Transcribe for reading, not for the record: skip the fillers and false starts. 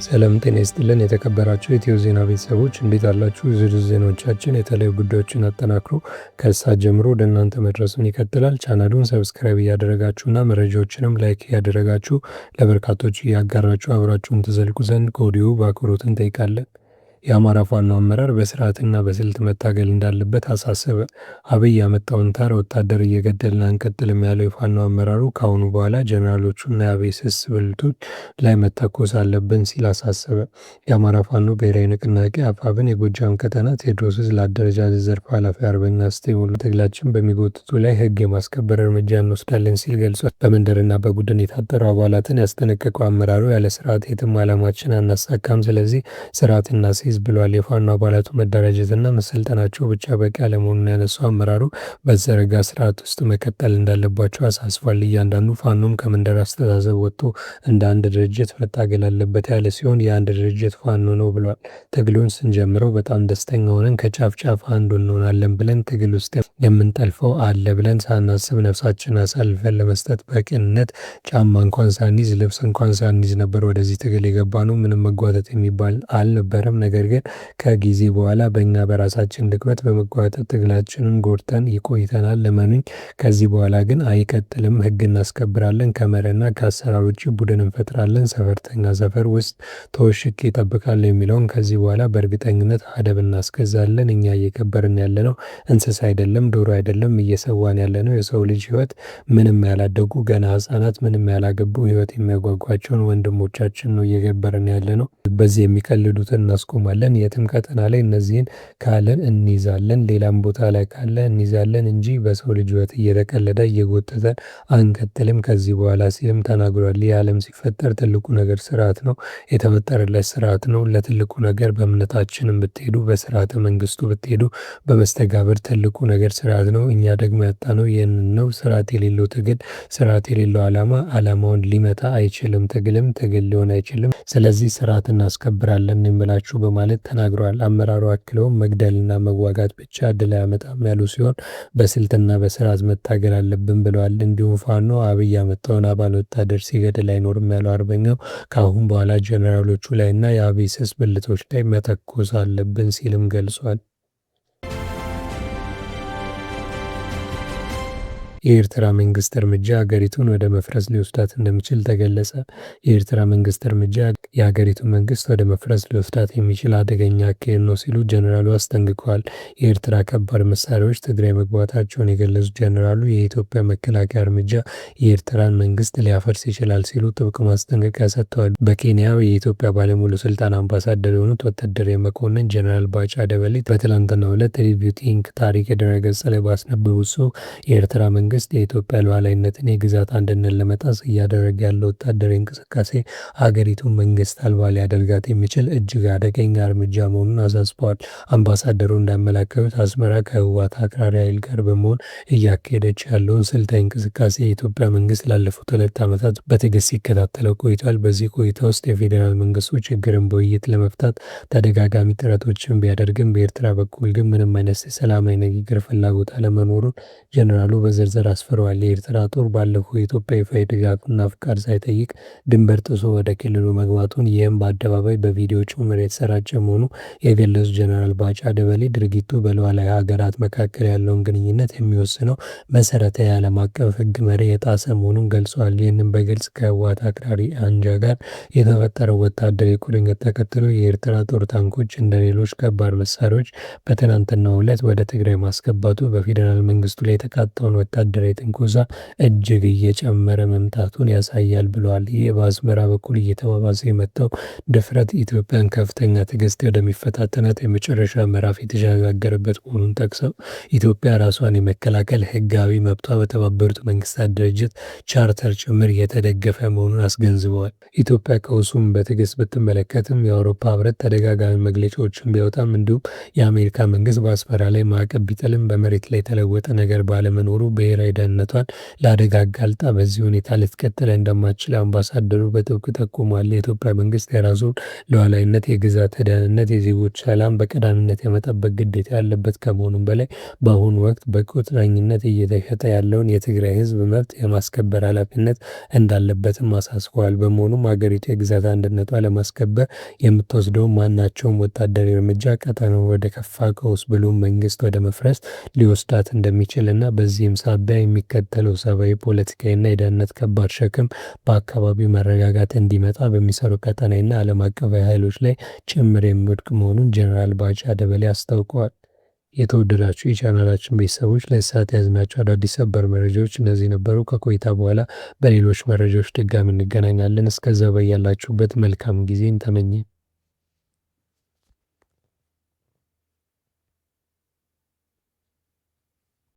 ሰላም ጤና ይስጥልን የተከበራችሁ የኢትዮ ዜና ቤተሰቦች እንዴት አላችሁ? ዝርዝር ዜናዎቻችን የተለያዩ ጉዳዮችን አጠናክሮ ከሰዓት ጀምሮ ወደ እናንተ መድረሱን ይቀጥላል። ቻናሉን ሰብስክራይብ እያደረጋችሁና መረጃዎችንም ላይክ እያደረጋችሁ ለበርካቶች እያጋራችሁ አብራችሁን ትዘልቁ ዘንድ ከወዲሁ በአክብሮት እንጠይቃለን። የአማራ ፋኖ አመራር በስርዓትና በስልት መታገል እንዳለበት አሳሰበ። አብይ ያመጣውን ተራ ወታደር እየገደልን አንቀጥልም ያለው የፋኖ አመራሩ ከአሁኑ በኋላ ጀነራሎቹና የአብይ ስስ ብልቶች ላይ መተኮስ አለብን ሲል አሳሰበ። የአማራ ፋኖ ብሔራዊ ንቅናቄ አፋብን የጎጃም ቀጠና ቴዎድሮስ ዕዝ ለአደረጃጀት ዘርፍ ኃላፊ አርበኛ አስቴ ሙሉ ትግላችን በሚጎትቱ ላይ ህግ የማስከበር እርምጃ እንወስዳለን ሲል ገልጿል። በመንደርና በቡድን የታጠሩ አባላትን ያስጠነቀቀው አመራሩ ያለ ስርዓት የትም ዓላማችን አናሳካም፣ ስለዚህ ስርዓትና ብሏል። የፋኖ አባላቱ መደራጀትና መሰልጠናቸው ብቻ በቂ አለመሆኑን ያነሳው አመራሩ በዘረጋ ስርዓት ውስጥ መቀጠል እንዳለባቸው አሳስቧል። እያንዳንዱ ፋኖም ከመንደር አስተሳሰብ ወጥቶ እንደ አንድ ድርጅት መታገል አለበት ያለ ሲሆን የአንድ ድርጅት ፋኖ ነው ብሏል። ትግሉን ስንጀምረው በጣም ደስተኛ ሆነን ከጫፍ ጫፍ አንዱ እንሆናለን ብለን ትግል ውስጥ የምንጠልፈው አለ ብለን ሳናስብ ነፍሳችን አሳልፈን ለመስጠት በቅንነት ጫማ እንኳን ሳንይዝ ልብስ እንኳን ሳንይዝ ነበር ወደዚህ ትግል የገባ ነው። ምንም መጓተት የሚባል አልነበረም። ነገር ግን ከጊዜ በኋላ በእኛ በራሳችን ድክመት በመጓተት ትግላችንን ጎድተን ይቆይተናል። ለመኑኝ ከዚህ በኋላ ግን አይቀጥልም። ህግ እናስከብራለን። ከመርህና ከአሰራር ውጭ ቡድን እንፈጥራለን። ሰፈርተኛ ሰፈር ውስጥ ተወሽቄ ይጠብቃል የሚለውን ከዚህ በኋላ በእርግጠኝነት አደብ እናስገዛለን። እኛ እየከበርን ያለነው እንስሳ አይደለም፣ ዶሮ አይደለም። እየሰዋን ያለነው የሰው ልጅ ህይወት፣ ምንም ያላደጉ ገና ህጻናት፣ ምንም ያላገቡ ህይወት የሚያጓጓቸውን ወንድሞቻችን ነው እየገበርን ያለነው። በዚህ የሚቀልዱትን እናስቆማለን። የትም ቀጠና ላይ እነዚህን ካለን እንይዛለን፣ ሌላም ቦታ ላይ ካለ እንይዛለን እንጂ በሰው ልጅ ህይወት እየተቀለደ እየጎተተን አንቀጥልም ከዚህ በኋላ ሲልም ተናግሯል። ይህ ዓለም ሲፈጠር ትልቁ ነገር ስርዓት ነው፣ የተፈጠረለት ስርዓት ነው። ለትልቁ ነገር በእምነታችንም ብትሄዱ፣ በስርዓተ መንግስቱ ብትሄዱ፣ በመስተጋብር ትልቁ ነገር ስርዓት ነው። እኛ ደግሞ ያጣነው ይህንን ነው። ስርዓት የሌለው ትግል፣ ስርዓት የሌለው ዓላማውን ሊመታ አይችልም። ትግልም ትግል ሊሆን አይችልም። ስለዚህ ስርዓት እናስከብራለን የምላችሁ በማለት ተናግረዋል። አመራሩ አክለውም መግደልና መዋጋት ብቻ ድል አያመጣም ያሉ ሲሆን በስልትና በስርዓት መታገል አለብን ብለዋል። እንዲሁም ፋኖ አብይ ያመጣውን አባል ወታደር ሲገድል አይኖርም ያለው አርበኛው ከአሁን በኋላ ጀነራሎቹ ላይና የአብይ ስስ ብልቶች ላይ መተኮስ አለብን ሲልም ገልጿል። የኤርትራ መንግስት እርምጃ ሀገሪቱን ወደ መፍረስ ሊወስዳት እንደሚችል ተገለጸ። የኤርትራ መንግስት እርምጃ የሀገሪቱን መንግስት ወደ መፍረስ ሊወስዳት የሚችል አደገኛ አካሄድ ነው ሲሉ ጀነራሉ አስጠንቅቀዋል። የኤርትራ ከባድ መሳሪያዎች ትግራይ መግባታቸውን የገለጹት ጀነራሉ የኢትዮጵያ መከላከያ እርምጃ የኤርትራን መንግስት ሊያፈርስ ይችላል ሲሉ ጥብቅ ማስጠንቀቂያ ሰጥተዋል። በኬንያ የኢትዮጵያ ባለሙሉ ስልጣን አምባሳደር የሆኑት ወታደራዊ መኮንን ጀነራል ባጫ ደበሌ በትላንትናው ዕለት ሪቪውቲንግ ታሪክ የድረገጽ ላይ ባስነበቡት ጽሑፍ የኤርትራ መንግስት የኢትዮጵያ ሉዓላዊነትን የግዛት አንድነት ለመጣስ እያደረገ ያለው ወታደራዊ እንቅስቃሴ ሀገሪቱን መንግስት አልባ ሊያደርጋት የሚችል እጅግ አደገኛ እርምጃ መሆኑን አሳስበዋል። አምባሳደሩ እንዳመላከቱት አስመራ ከህወሓት አክራሪ ኃይል ጋር በመሆን እያካሄደች ያለውን ስልታዊ እንቅስቃሴ የኢትዮጵያ መንግስት ላለፉት 2 ዓመታት በትዕግስት ሲከታተለው ቆይቷል። በዚህ ቆይታ ውስጥ የፌዴራል መንግስቱ ችግርን በውይይት ለመፍታት ተደጋጋሚ ጥረቶችን ቢያደርግም በኤርትራ በኩል ግን ምንም አይነት የሰላማዊ ንግግር ፍላጎት አለመኖሩን ጀነራሉ በዝርዝር አስፍረዋል። የኤርትራ ጦር ባለፈው የኢትዮጵያ ይፋዊ ድጋፍና ፍቃድ ሳይጠይቅ ድንበር ጥሶ ወደ ክልሉ መግባቱን ይህም በአደባባይ በቪዲዮ ጭምር የተሰራጨ መሆኑ የገለጹ ጀነራል ባጫ ደበሌ ድርጊቱ በሉዓላዊ ሀገራት መካከል ያለውን ግንኙነት የሚወስነው መሰረታዊ የዓለም አቀፍ ህግ መርህ የጣሰ መሆኑን ገልጸዋል። ይህንን በግልጽ ከህወሓት አክራሪ አንጃ ጋር የተፈጠረው ወታደራዊ ቁርኝት ተከትሎ የኤርትራ ጦር ታንኮች እንደ ሌሎች ከባድ መሳሪያዎች በትናንትናው ዕለት ወደ ትግራይ ማስገባቱ በፌዴራል መንግስቱ ላይ የተቃጣውን ወታደራዊ ትንኮሳ እጅግ እየጨመረ መምጣቱን ያሳያል ብለዋል። ይህ በአስመራ በኩል እየተባባሰ የመጣው ድፍረት ኢትዮጵያን ከፍተኛ ትዕግስት ወደሚፈታተናት የመጨረሻ ምዕራፍ የተሸጋገረበት መሆኑን ጠቅሰው ኢትዮጵያ ራሷን የመከላከል ህጋዊ መብቷ በተባበሩት መንግስታት ድርጅት ቻርተር ጭምር የተደገፈ መሆኑን አስገንዝበዋል። ኢትዮጵያ ቀውሱን በትዕግስት ብትመለከትም የአውሮፓ ህብረት ተደጋጋሚ መግለጫዎችን ቢያወጣም እንዲሁም የአሜሪካ መንግስት በአስመራ ላይ ማዕቀብ ቢጥልም በመሬት ላይ የተለወጠ ነገር ባለመኖሩ ብሔራዊ ብሔራዊ ደህንነቷን ለአደጋ አጋልጣ በዚህ ሁኔታ ልትቀጥል እንደማትችል አምባሳደሩ በጥብቅ ጠቁመዋል። የኢትዮጵያ መንግስት የራሱን ሉዓላዊነት፣ የግዛት ደህንነት፣ የዜጎች ሰላም በቀዳሚነት የመጠበቅ ግዴታ ያለበት ከመሆኑም በላይ በአሁኑ ወቅት በቁጥረኝነት እየተሸጠ ያለውን የትግራይ ህዝብ መብት የማስከበር ኃላፊነት እንዳለበትም አሳስበዋል። በመሆኑም ሀገሪቱ የግዛት አንድነቷ ለማስከበር የምትወስደው ማናቸውም ወታደራዊ እርምጃ ቀጠናው ወደ ከፋ ቀውስ ብሎም መንግስት ወደ መፍረስ ሊወስዳት እንደሚችልና በዚህም ሳቢያ የሚከተለው ሰብአዊ፣ ፖለቲካዊና የደህንነት ከባድ ሸክም በአካባቢው መረጋጋት እንዲመጣ በሚሰሩ ቀጠናዊና ዓለም አቀፋዊ ኃይሎች ላይ ጭምር የሚወድቅ መሆኑን ጄኔራል ባጫ ደበሌ አስታውቀዋል። የተወደዳችሁ የቻናላችን ቤተሰቦች ለሰዓት ያዝናቸው አዳዲስ ሰበር መረጃዎች እነዚህ ነበሩ። ከቆይታ በኋላ በሌሎች መረጃዎች ድጋሚ እንገናኛለን። እስከዛ በያላችሁበት መልካም ጊዜን ተመኘን።